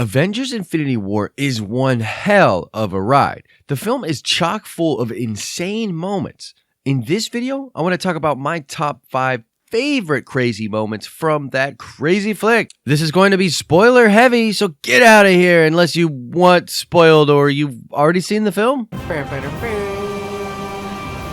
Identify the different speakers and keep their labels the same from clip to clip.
Speaker 1: Avengers Infinity War is one hell of a ride. The film is chock full of insane moments. In this video, I want to talk about my top 5 favorite crazy moments from that crazy flick. This is going to be spoiler heavy, so get out of here unless you want spoiled or you've already seen the film.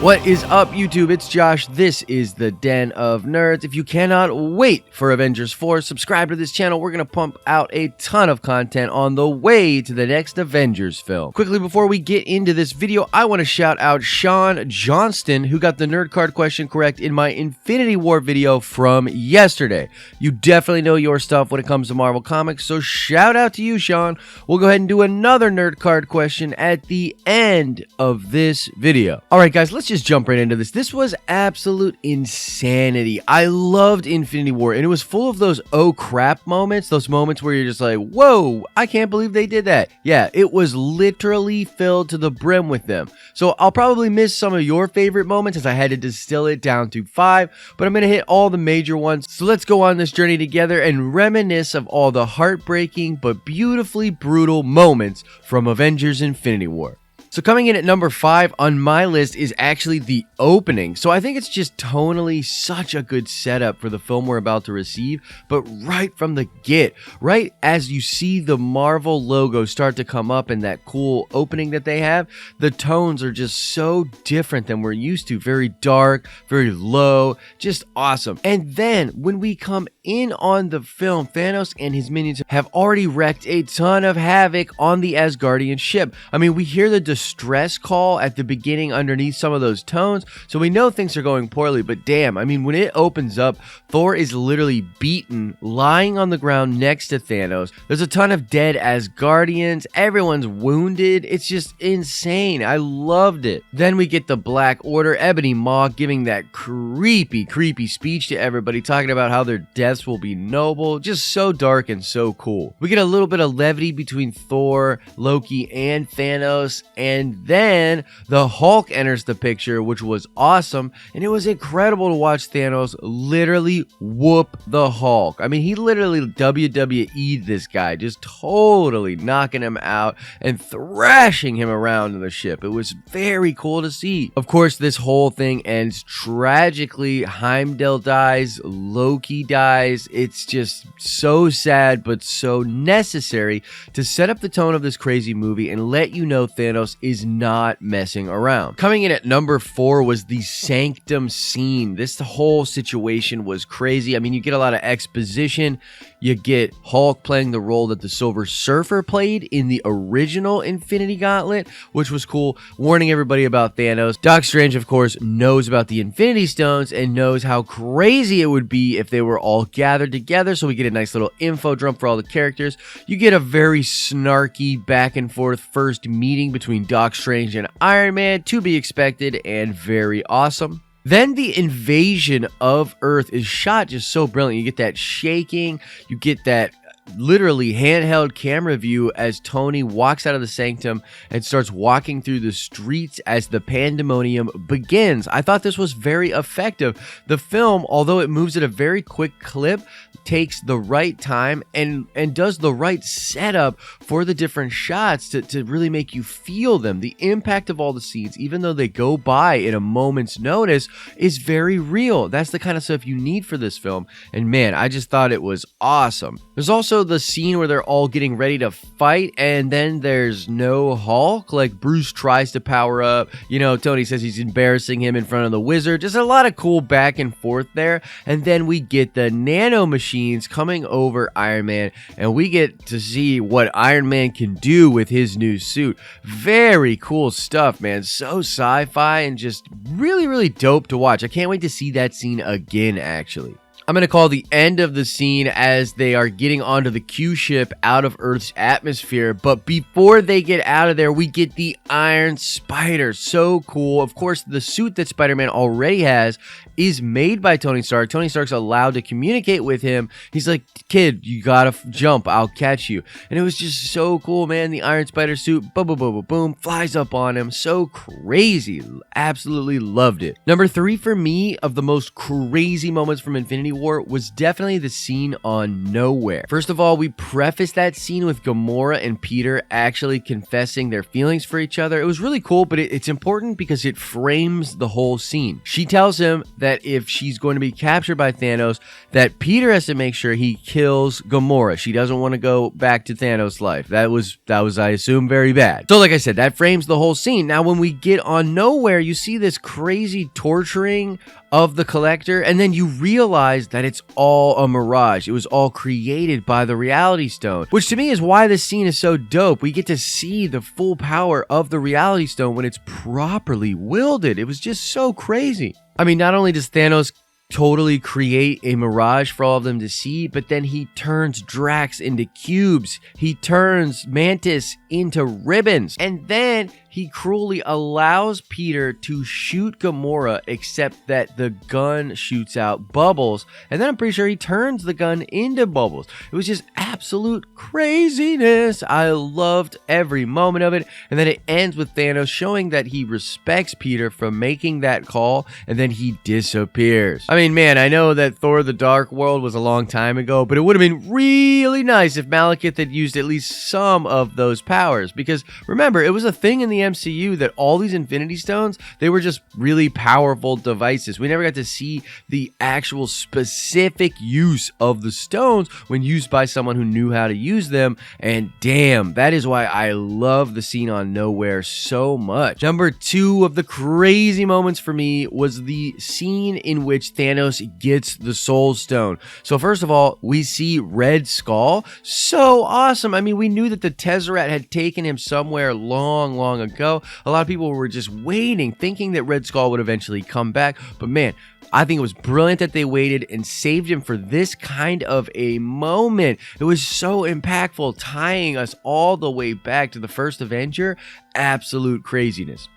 Speaker 1: What is up, YouTube? It's Josh. This is the Den of Nerds. If you cannot wait for Avengers 4, subscribe to this channel. We're going to pump out a ton of content on the way to the next Avengers film. Quickly, before we get into this video, I want to shout out Sean Johnston, who got the nerd card question correct in my Infinity War video from yesterday. You definitely know your stuff when it comes to Marvel Comics, so shout out to you, Sean. We'll go ahead and do another nerd card question at the end of this video. All right, guys, let's just jump right into this. This was absolute insanity. I loved Infinity War, and it was full of those oh crap moments, those moments where you're just like, whoa, I can't believe they did that. Yeah, it was literally filled to the brim with them. So I'll probably miss some of your favorite moments as I had to distill it down to 5, but I'm going to hit all the major ones. So let's go on this journey together and reminisce of all the heartbreaking but beautifully brutal moments from Avengers Infinity War. So coming in at number 5 on my list is actually the opening. So I think it's just tonally such a good setup for the film we're about to receive, but right from the get, right as you see the Marvel logo start to come up in that cool opening that they have, the tones are just so different than we're used to. Very dark, very low, just awesome. And then when we come in on the film, Thanos and his minions have already wreaked a ton of havoc on the Asgardian ship. I mean, we hear the distress call at the beginning underneath some of those tones, so we know things are going poorly, but damn, I mean, when it opens up, Thor is literally beaten, lying on the ground next to Thanos. There's a ton of dead Asgardians, everyone's wounded, it's just insane. I loved it. Then we get the Black Order, Ebony Maw giving that creepy speech to everybody, talking about how their deaths will be noble, just so dark and so cool. We get a little bit of levity between Thor, Loki, and Thanos, and then the Hulk enters the picture, which was awesome, and it was incredible to watch Thanos literally whoop the Hulk. I mean, he literally WWE'd this guy, just totally knocking him out and thrashing him around in the ship. It was very cool to see. Of course, this whole thing ends tragically. Heimdall dies, Loki dies. It's just so sad, but so necessary to set up the tone of this crazy movie and let you know Thanos is not messing around. Coming in at number 4 was the Sanctum scene. This whole situation was crazy. I mean, you get a lot of exposition. You get Hulk playing the role that the Silver Surfer played in the original Infinity Gauntlet, which was cool, warning everybody about Thanos. Doc Strange, of course, knows about the Infinity Stones and knows how crazy it would be if they were all gathered together, so we get a nice little info dump for all the characters. You get a very snarky back and forth first meeting between Doc Strange and Iron Man, to be expected and very awesome. Then the invasion of Earth is shot just so brilliant. You get that shaking, you get that literally handheld camera view as Tony walks out of the Sanctum and starts walking through the streets as the pandemonium begins. I thought this was very effective. The film, although it moves at a very quick clip, takes the right time and does the right setup for the different shots to really make you feel them. The impact of all the scenes, even though they go by in a moment's notice, is very real. That's the kind of stuff you need for this film, and man, I just thought it was awesome. There's also the scene where they're all getting ready to fight, and then there's no Hulk. Like, Bruce tries to power up, you know, Tony says he's embarrassing him in front of the Wizard. Just a lot of cool back and forth there. And then we get the nano machines coming over Iron Man, and we get to see what Iron Man can do with his new suit. Very cool stuff, man. So sci-fi and just really dope to watch. I can't wait to see that scene again, actually. I'm going to call the end of the scene as they are getting onto the Q ship out of Earth's atmosphere. But before they get out of there, we get the Iron Spider. So cool. Of course, the suit that Spider-Man already has is made by Tony Stark. Tony Stark's allowed to communicate with him. He's like, kid, you gotta jump. I'll catch you. And it was just so cool, man. The Iron Spider suit, boom, boom, boom, boom, boom, flies up on him. So crazy. Absolutely loved it. Number 3 for me of the most crazy moments from Infinity War War was definitely the scene on Nowhere. First of all, we preface that scene with Gamora and Peter actually confessing their feelings for each other. It was really cool, but it's important because it frames the whole scene. She tells him that if she's going to be captured by Thanos, that Peter has to make sure he kills Gamora. She doesn't want to go back to Thanos' life. That was, I assume, very bad. So like I said, that frames the whole scene. Now, when we get on Nowhere, you see this crazy torturing of the Collector, and then you realize that it's all a mirage. It was all created by the Reality Stone, which to me is why this scene is so dope. We get to see the full power of the Reality Stone when it's properly wielded. It was just so crazy. I mean, not only does Thanos totally create a mirage for all of them to see, but then he turns Drax into cubes. He turns Mantis into ribbons. And then he cruelly allows Peter to shoot Gamora, except that the gun shoots out bubbles. And then I'm pretty sure he turns the gun into bubbles. It was just absolute craziness. I loved every moment of it. And then it ends with Thanos showing that he respects Peter for making that call, and then he disappears. I mean, man, I know that Thor: The Dark World was a long time ago, but it would have been really nice if Malekith had used at least some of those powers. Because remember, it was a thing in the MCU that all these Infinity Stones, they were just really powerful devices. We never got to see the actual specific use of the stones when used by someone who knew how to use them. And damn, that is why I love the scene on Nowhere so much. Number 2 of the crazy moments for me was the scene in which Thanos gets the Soul Stone. So first of all, we see Red Skull. So awesome. I mean, we knew that the Tesseract had taken him somewhere long ago. A lot of people were just waiting, thinking that Red Skull would eventually come back. But man, I think it was brilliant that they waited and saved him for this kind of a moment. It was so impactful, tying us all the way back to the first Avenger. Absolute craziness.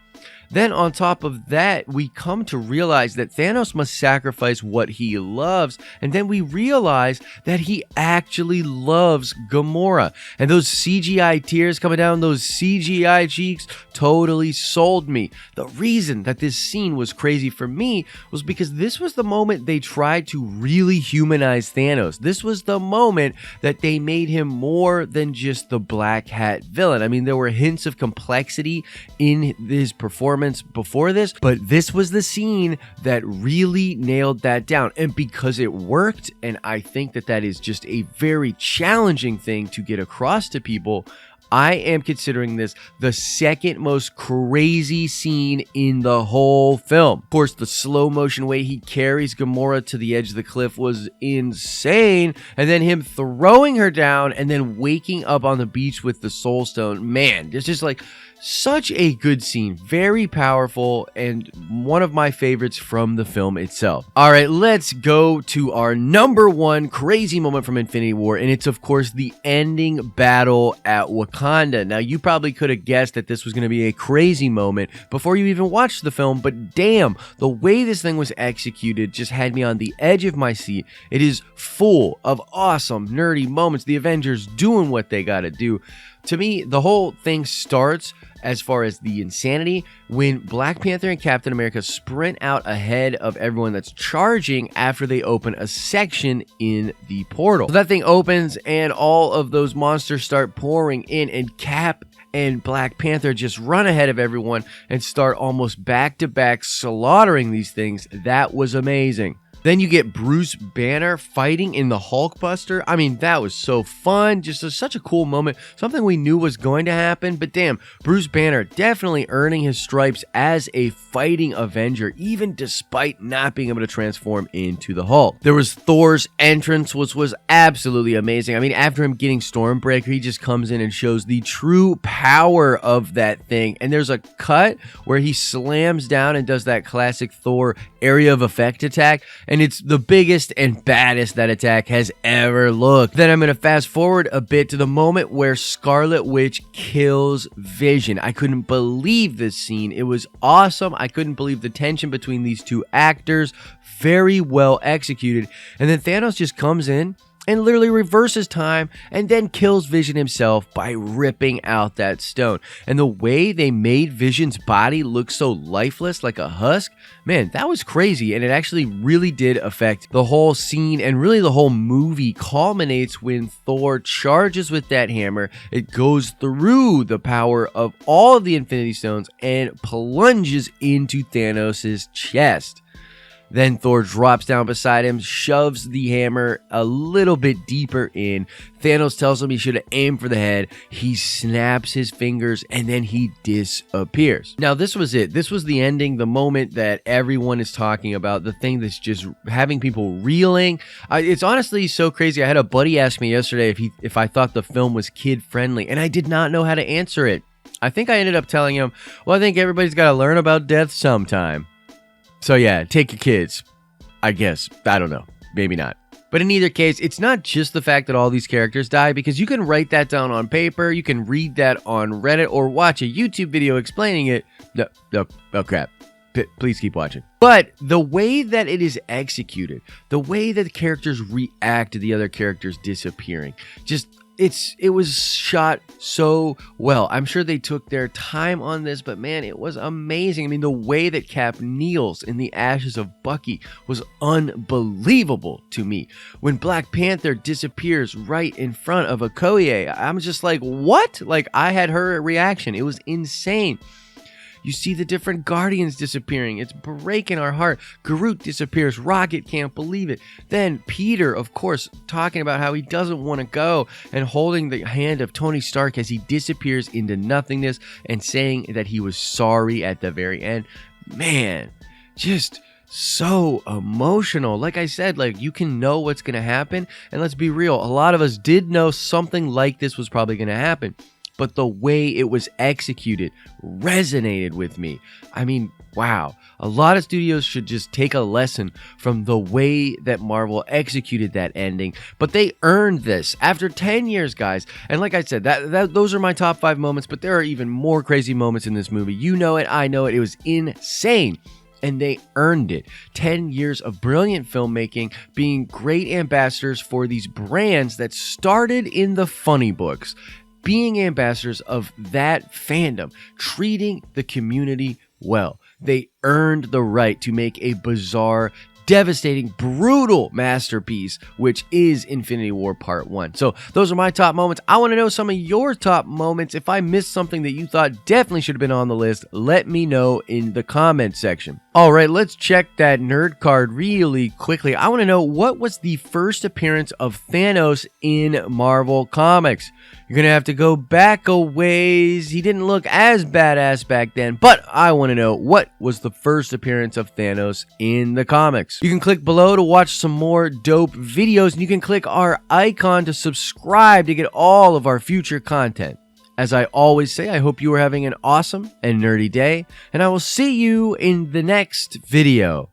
Speaker 1: Then on top of that, we come to realize that Thanos must sacrifice what he loves, and then we realize that he actually loves Gamora. And those CGI tears coming down those CGI cheeks totally sold me. The reason that this scene was crazy for me was because this was the moment they tried to really humanize Thanos. This was the moment that they made him more than just the black hat villain. I mean, there were hints of complexity in his performance before this, but this was the scene that really nailed that down. And because it worked, and I think that that is just a very challenging thing to get across to people, I am considering this the second most crazy scene in the whole film. Of course, the slow motion way he carries Gamora to the edge of the cliff was insane. And then him throwing her down and then waking up on the beach with the Soul Stone. Man, it's just like such a good scene. Very powerful and one of my favorites from the film itself. All right, let's go to our number 1 crazy moment from Infinity War. And it's, of course, the ending battle at Wakanda. Now, you probably could have guessed that this was going to be a crazy moment before you even watched the film. But damn, the way this thing was executed just had me on the edge of my seat. It is full of awesome, nerdy moments. The Avengers doing what they got to do. To me, the whole thing starts, as far as the insanity, when Black Panther and Captain America sprint out ahead of everyone that's charging after they open a section in the portal. So that thing opens and all of those monsters start pouring in, and Cap and Black Panther just run ahead of everyone and start almost back-to-back slaughtering these things. That was amazing. Then you get Bruce Banner fighting in the Hulkbuster. I mean, that was so fun. Just such a cool moment. Something we knew was going to happen. But damn, Bruce Banner definitely earning his stripes as a fighting Avenger, even despite not being able to transform into the Hulk. There was Thor's entrance, which was absolutely amazing. I mean, after him getting Stormbreaker, he just comes in and shows the true power of that thing. And there's a cut where he slams down and does that classic Thor area of effect attack. And it's the biggest and baddest that attack has ever looked. Then I'm going to fast forward a bit to the moment where Scarlet Witch kills Vision. I couldn't believe this scene. It was awesome. I couldn't believe the tension between these two actors. Very well executed. And then Thanos just comes in and literally reverses time and then kills Vision himself by ripping out that stone. And the way they made Vision's body look so lifeless, like a husk, man, that was crazy. And it actually really did affect the whole scene, and really the whole movie culminates when Thor charges with that hammer. It goes through the power of all of the Infinity Stones and plunges into Thanos' chest. Then Thor drops down beside him, shoves the hammer a little bit deeper in. Thanos tells him he should have aimed for the head. He snaps his fingers and then he disappears. Now, this was it. This was the ending, the moment that everyone is talking about, the thing that's just having people reeling. It's honestly so crazy. I had a buddy ask me yesterday if I thought the film was kid-friendly, and I did not know how to answer it. I think I ended up telling him, well, I think everybody's got to learn about death sometime. So yeah, take your kids, I guess. I don't know. Maybe not. But in either case, it's not just the fact that all these characters die, because you can write that down on paper, you can read that on Reddit, or watch a YouTube video explaining it. No, crap. Please keep watching. But the way that it is executed, the way that the characters react to the other characters disappearing, it was shot so well. I'm sure they took their time on this, but man, it was amazing. I mean, the way that Cap kneels in the ashes of Bucky was unbelievable to me. When Black Panther disappears right in front of Okoye, I'm just like, what? Like, I had her reaction. It was insane. You see the different Guardians disappearing. It's breaking our heart. Groot disappears. Rocket can't believe it. Then Peter, of course, talking about how he doesn't want to go and holding the hand of Tony Stark as he disappears into nothingness and saying that he was sorry at the very end. Man, just so emotional. Like I said, like, you can know what's going to happen. And let's be real, a lot of us did know something like this was probably going to happen. But the way it was executed resonated with me. I mean, wow. A lot of studios should just take a lesson from the way that Marvel executed that ending. But they earned this after 10 years, guys. And like I said, those are my top 5 moments, but there are even more crazy moments in this movie. You know it, I know it. It was insane. And they earned it. 10 years of brilliant filmmaking, being great ambassadors for these brands that started in the funny books. Being ambassadors of that fandom, treating the community well. They earned the right to make a bizarre, devastating, brutal masterpiece, which is Infinity War Part 1. So those are my top moments. I want to know some of your top moments. If I missed something that you thought definitely should have been on the list, let me know in the comment section. All right, let's check that nerd card really quickly. I want to know, what was the first appearance of Thanos in Marvel Comics? You're going to have to go back a ways. He didn't look as badass back then, but I want to know, what was the first appearance of Thanos in the comics? You can click below to watch some more dope videos, and you can click our icon to subscribe to get all of our future content. As I always say, I hope you are having an awesome and nerdy day, and I will see you in the next video.